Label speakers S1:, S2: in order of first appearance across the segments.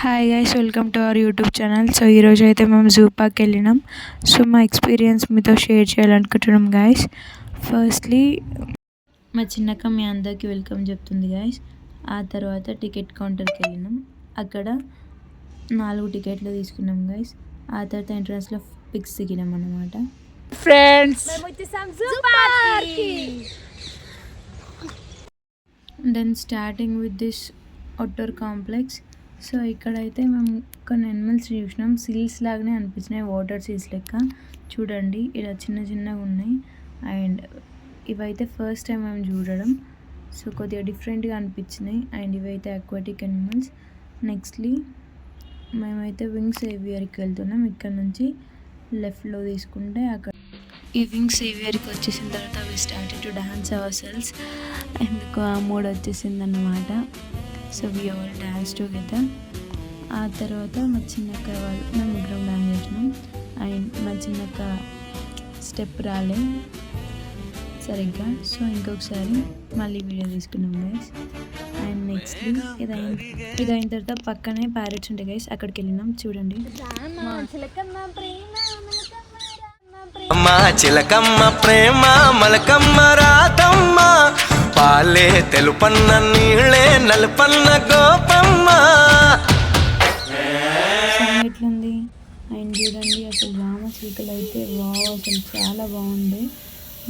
S1: Hi guys, welcome to our YouTube channel. So ఈరోజు అయితే మేము జూ పార్క్ వెళ్ళినాం. సో మా ఎక్స్పీరియన్స్ మీతో షేర్ చేయాలనుకుంటున్నాం గైస్. ఫస్ట్లీ మా చిన్నక్క మీ అందరికీ వెల్కమ్ చెప్తుంది గైస్. ఆ తర్వాత టికెట్ కౌంటర్కి వెళ్ళినాం. అక్కడ 4 టికెట్లు తీసుకున్నాం గైస్. ఆ తర్వాత ఎంట్రన్స్లో పిక్స్ దిగినాం అన్నమాట.
S2: Friends
S1: then starting with this outdoor complex. So ఇక్కడైతే మేము కొన్ని అనిమల్స్ చూసినాం. సీల్స్ లాగానే అనిపించినాయి, వాటర్ సీల్స్ లెక్క. చూడండి ఇలా చిన్న చిన్నగా ఉన్నాయి. అండ్ ఇవైతే ఫస్ట్ టైం మేము చూడడం. సో కొద్దిగా డిఫరెంట్గా అనిపించినాయి. అండ్ ఇవైతే అక్వాటిక్ అనిమల్స్. నెక్స్ట్లీ మేమైతే వింగ్స్ ఏవియర్కి వెళ్తున్నాం. ఇక్కడ నుంచి లెఫ్ట్లో తీసుకుంటే అక్కడ ఈ వింగ్స్ ఏవియర్కి వచ్చేసిన తర్వాత అవి started to dance ourselves. ఎందుకు ఆ మూడ్ వచ్చేసింది అన్నమాట. So we all dance together. ఆ తర్వాత మా చిన్నక్క వాళ్ళు మేము ముగ్గురం డాన్స్ చేసినాం. అండ్ మా చిన్నక్క స్టెప్ రాలే సరిగ్గా. సో ఇంకొకసారి మళ్ళీ వీడియో తీసుకున్నాం గైస్. అండ్ నెక్స్ట్లీ ఇదైన తర్వాత పక్కనే ప్యారెట్స్ ఉంటాయి గైస్, అక్కడికి వెళ్ళినాం. చూడండి
S3: అమ్మా చిలకమ్మ ప్రేమ మలకమ్మ రాతమ్మ పాలే తెలుపన్న నీళ్ళే నలుపన్న గోపమ్మ.
S1: ఎట్లుంది అండ్ చూడండి అసలు రామచిలుకలు అయితే వావ్, అసలు చాలా బాగుంది.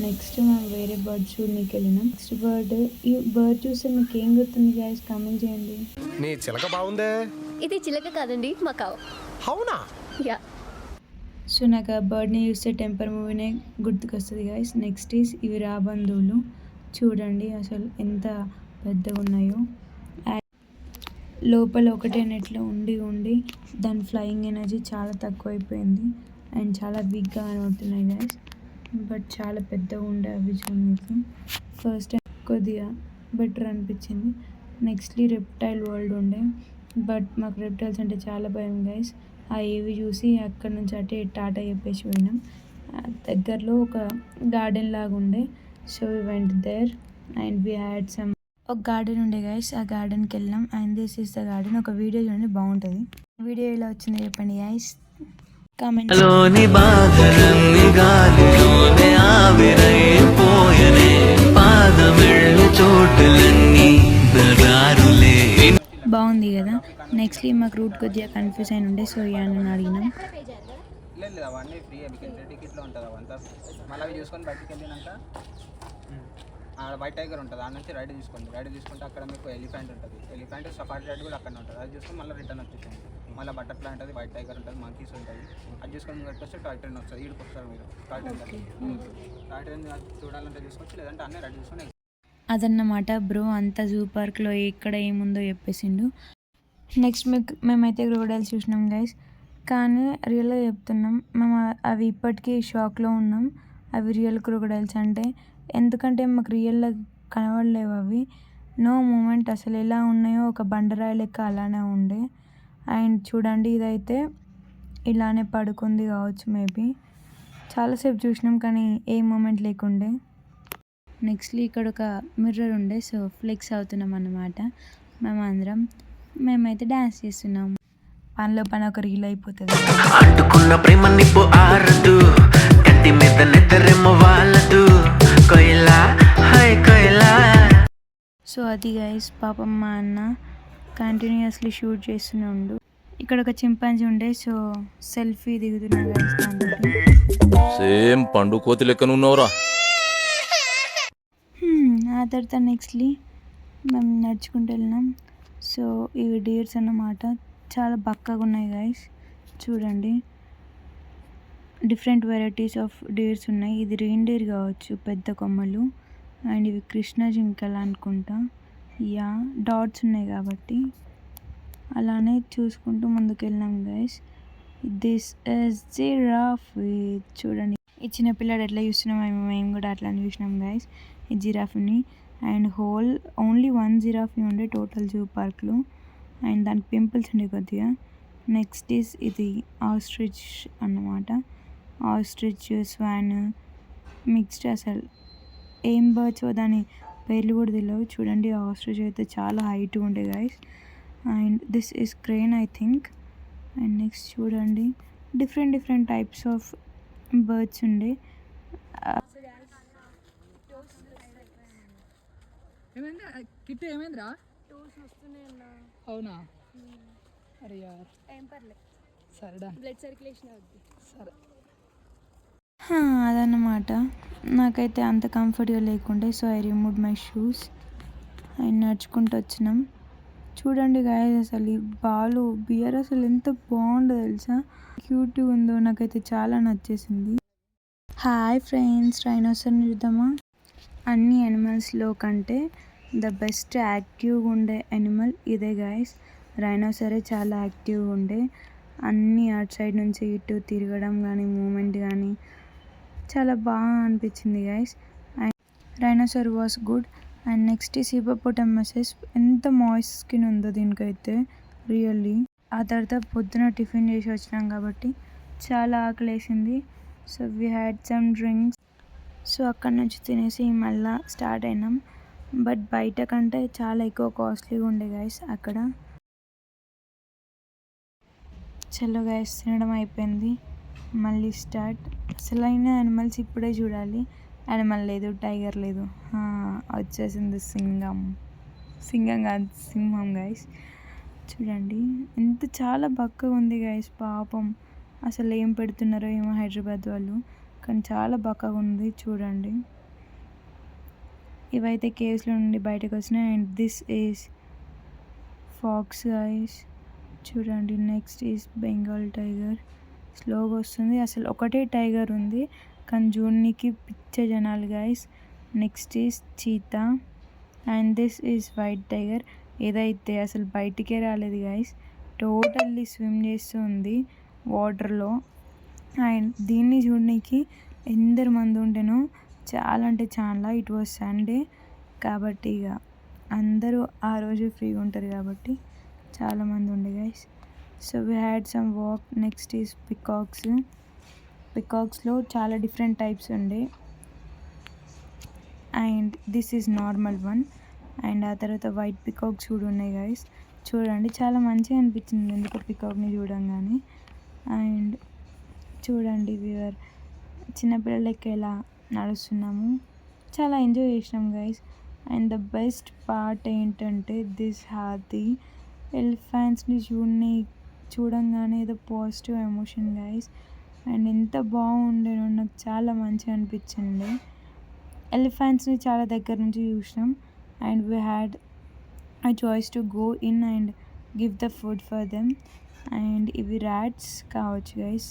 S1: నెక్స్ట్ మనం వేరే బర్డ్ చూడడానికి వెళ్ళినాం. నెక్స్ట్ ఈ బర్డ్ చూస్తే మీకు ఏం గుర్తుంది గైస్, కామెంట్ చేయండి.
S2: నీ చిలక బాగుందే.
S4: ఇది చిలక కాదండి, మకావ్.
S2: అవునా?
S4: యా.
S1: సో నాకు ఆ బర్డ్ని చూస్తే టెంపర్ మూవీనే గుర్తుకొస్తుంది గైస్. నెక్స్ట్ ఈస్ ఇవి రాబంధువులు. చూడండి అసలు ఎంత పెద్దగా ఉన్నాయో. లోపల ఒకటే నెట్లో ఉండి దాని ఫ్లయింగ్ ఎనర్జీ చాలా తక్కువైపోయింది. అండ్ చాలా వీక్గా కనబడుతున్నాయి గైస్. బట్ చాలా పెద్దగా ఉండే అవి చూడడానికి. ఫస్ట్ టైం కొద్దిగా బెటర్ అనిపించింది. నెక్స్ట్లీ రెప్టైల్ వరల్డ్ ఉండే. బట్ మాకు రెప్టైల్స్ అంటే చాలా భయం గైస్. ఆ ఏవి చూసి అక్కడ నుంచి అటే టాటా చెప్పేసి పోయినాం. దగ్గరలో ఒక గార్డెన్ లాగా ఉండే. So we went there and we had some ఒక గార్డెన్ ఉండే గైస్. ఆ గార్డెన్కి వెళ్ళాం. And this is the garden. ఒక వీడియో చూడండి, బాగుంటుంది. వీడియో ఎలా వచ్చిందో చెప్పండి గైస్, కామెంట్. బాగుంది కదా. నెక్స్ట్లీ మాకు రూట్ కొద్దిగా కన్ఫ్యూజ్ అయిన ఉండే. సో నన్ను అడిగినాం.
S5: లేదు అవన్నీ ఫ్రీ, మీకు ఎంట్రీ టికెట్లో ఉంటుంది అవంతా. మళ్ళీ అవి చూసుకొని బయటికి వెళ్ళినాక వైట్ టైగర్ ఉంటుంది, దాని నుంచి రైడ్ తీసుకోండి. రైడ్ తీసుకుంటే అక్కడ మీకు ఎలిఫెంట్ ఉంటుంది. ఎలిఫెంట్ సఫారీ రైడ్ కూడా అక్కడ ఉంటుంది. అది చూసుకొని మళ్ళీ రిటర్న్ వచ్చేసాను. మళ్ళీ బటర్ఫ్లై ఉంటుంది, వైట్ టైగర్ ఉంటుంది, మంకీస్ ఉంటుంది. అది చూసుకొని కట్టుకొస్తే టాయ్ ట్రైన్ వస్తుంది. ఈడికి వస్తారు మీరు టాయ్ ట్రైన్ చూడాలంటే చూసుకోవచ్చు, లేదంటే అన్నీ రైడ్ చూసుకొని.
S1: అదన్నమాట బ్రో అంతా జూ పార్క్లో ఎక్కడ ఏముందో చెప్పేసిండు. నెక్స్ట్ మేమైతే క్రొకోడైల్స్ చూసినాం గైస్. కానీ రియల్గా చెప్తున్నాం, మేము అవి ఇప్పటికీ షాక్లో ఉన్నాం. అవి రియల్ క్రొకోడైల్స్ అంటే. ఎందుకంటే మాకు రియల్గా కనబడలేవు అవి. నో మూమెంట్, అసలు ఎలా ఉన్నాయో ఒక బండరాయి లెక్క అలానే ఉండే. అండ్ చూడండి ఇదైతే ఇలానే పడుకుంది కావచ్చు మేబీ. చాలాసేపు చూసినాం కానీ ఏ మూమెంట్ లేకుండే. నెక్స్ట్లీ ఇక్కడ ఒక మిర్రర్ ఉండే. సో ఫ్లెక్స్ అవుతున్నాం అన్నమాట మేమైతే డ్యాన్స్ చేస్తున్నాం. పనిలో పని ఒక రీల్ అయిపోతుంది.
S3: అంటుకున్న ప్రేమ నిప్పు ఆరదు, కంటి మీద నిద్రేమో వాళ్ళదు. కొయిలా హై కొయిలా.
S1: సో అది గైస్, పాపం మా అన్న కంటిన్యూస్లీ షూట్ చేస్తూనే ఉండు. ఇక్కడ ఒక చింపాంజీ ఉండే. సో సెల్ఫీ దిగుతున్నా గైస్ దాంతో.
S6: సేమ్ పండు కోతి లెక్కనున్నావురా.
S1: ఆ తర్వాత నెక్స్ట్లీ మేము నడుచుకుంటూ వెళ్ళినాం. సో ఇవి డీర్స్ అన్నమాట. చాలా బక్కగా ఉన్నాయి గైస్. చూడండి డిఫరెంట్ వెరైటీస్ ఆఫ్ డీర్స్ ఉన్నాయి. ఇది రెయిన్డీర్ కావచ్చు, పెద్ద కొమ్మలు. అండ్ ఇవి కృష్ణ జింకలు అనుకుంటా. యా డాట్స్ ఉన్నాయి కాబట్టి. అలానే చూసుకుంటూ ముందుకు వెళ్ళాం గైస్. This is giraffe. చూడండి ఈ చిన్న పిల్లాడు ఎట్లా చూస్తున్నాం, మేము కూడా అట్లా చూసినాం గైస్ ఈ జిరాఫ్ని. అండ్ ఓన్లీ 1 జిరాఫీ ఉండే టోటల్ జూ పార్క్లో. అండ్ దానికి పింపుల్స్ ఉండే కొద్దిగా. నెక్స్ట్ ఈజ్ ఇది ఆస్ట్రిచ్ అన్నమాట. Ostrich, swan mixed. అసలు ఏం బర్డ్స్ దాని పేర్లు కూడా తెలియవు. చూడండి ఆస్ట్రిచ్ అయితే చాలా హైట్ ఉండే guys. And this is crane I think. And next చూడండి డిఫరెంట్ టైప్స్ ఆఫ్ బర్డ్స్ ఉండే.
S7: ఏమైంది కిట్ ఏమైందిరా? అవునా? అరే యార్ సరేడా
S4: బ్లడ్ సర్క్యులేషన్ అవుద్ది.
S7: సరే.
S1: అదన్నమాట. నాకైతే అంత కంఫర్ట్గా లేకుండే, so I remove my shoes and నడుచుకుంటూ వచ్చినాం. చూడండి గాయస్, అసలు ఈ బాలు బియర్ అసలు ఎంత బాగుందో తెలుసా, క్యూట్గా ఉందో, నాకైతే చాలా నచ్చేసింది. హాయ్ ఫ్రెండ్స్, రైనోసర్ని చూద్దామా? అన్ని యానిమల్స్లో కంటే ద బెస్ట్ యాక్టివ్గా ఉండే యానిమల్ ఇదే గాయస్. రైనోసరే చాలా యాక్టివ్గా ఉండే, అన్నీ అటు సైడ్ నుంచి ఇటు తిరగడం కానీ మూమెంట్ కానీ చాలా బాగా అనిపించింది guys. And రైనోసర్ was good. And next ఈ హిప్పోపోటమసెస్, ఎంత మాయిస్ట్ స్కిన్ ఉందో దీనికైతే రియల్లీ. ఆ తర్వాత పొద్దున టిఫిన్ చేసి వచ్చినాం కాబట్టి చాలా ఆకలేసింది. So we had some drinks. So అక్కడ నుంచి తినేసి మళ్ళీ స్టార్ట్ అయినాం. బట్ బయట కంటే చాలా ఎక్కువ కాస్ట్లీగా ఉండే గైస్ అక్కడ. చలో గైస్, తినడం అయిపోయింది, మళ్ళీ స్టార్ట్. అసలైన యానిమల్స్ ఇప్పుడే చూడాలి. యానిమల్ లేదు, టైగర్ లేదు, వచ్చేసింది సింగం కాదు, సింహం గైస్. చూడండి ఎంత చాలా బక్కగా ఉంది గైస్, పాపం. అసలు ఏం పెడుతున్నారో ఏమో హైదరాబాద్ వాళ్ళు, కానీ చాలా బక్కగా ఉంది చూడండి. ఇవైతే కేవ్స్లో నుండి బయటకు వచ్చినాయి. And this is fox guys. చూడండి నెక్స్ట్ ఈజ్ బెంగాల్ టైగర్. స్లోగా వస్తుంది, అసలు ఒకటే టైగర్ ఉంది కానీ జూనికి పిచ్చ జనాలు guys. Next is cheetah. And this is white tiger. ఏదైతే అసలు బయటికే రాలేదు గైస్, టోటల్లీ స్విమ్ చేస్తూ ఉంది వాటర్లో. అండ్ దీన్ని చూడడానికి ఎందరు మంది ఉండేనో, చాలా అంటే చాలా. ఇట్ వాజ్ సండే కాబట్టి ఇక అందరూ ఆ రోజు ఫ్రీగా ఉంటారు కాబట్టి చాలామంది ఉండే guys. So we had some walk. Next is peacocks. పికాక్స్లో చాలా డిఫరెంట్ టైప్స్ ఉండే. And this is normal one. And ఆ తర్వాత వైట్ పికాక్స్ కూడా ఉన్నాయి గైస్. చూడండి చాలా మంచిగా అనిపించింది ఎందుకు పికాక్ని చూడంగానే. అండ్ చూడండి వీఆర్ చిన్నపిల్లలకి ఎలా నడుస్తున్నాము, చాలా ఎంజాయ్ చేసినాం guys. And the best part ఏంటంటే దిస్ హాతీ. ఎలిఫెంట్స్ని చూడంగానే ఏదో పాజిటివ్ ఎమోషన్ గైస్. అండ్ ఎంత బాగుండేనో, నాకు చాలా మంచిగా అనిపించింది. ఎలిఫెంట్స్ని చాలా దగ్గర నుంచి చూసినాం. And we had I choice to go in and give the food for them. And ఇవి ర్యాట్స్ కావచ్చు గైస్,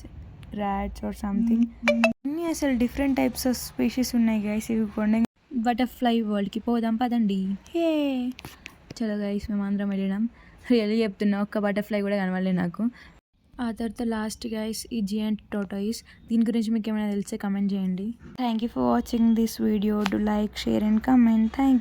S1: ర్యాట్స్ ఆర్ సంథింగ్. అన్నీ అసలు డిఫరెంట్ టైప్స్ ఆఫ్ స్పీషీస్ ఉన్నాయి గైస్. ఇవి కొండ బటర్ఫ్లై వరల్డ్కి పోదాం పదండి. హే చలో గైస్, మేము అందరం వెళ్ళినాం. రియల్లీ చెప్తున్నా, ఒక్క బటర్ఫ్లై కూడా కనవలేదు నాకు. ఆ తర్వాత లాస్ట్ గైస్ ఈ జియంట్ టోటాయిస్. దీని గురించి మీకు ఏమైనా తెలిస్తే కమెంట్ చేయండి. Thank you for watching this video. Do like, share and comment. Thank you.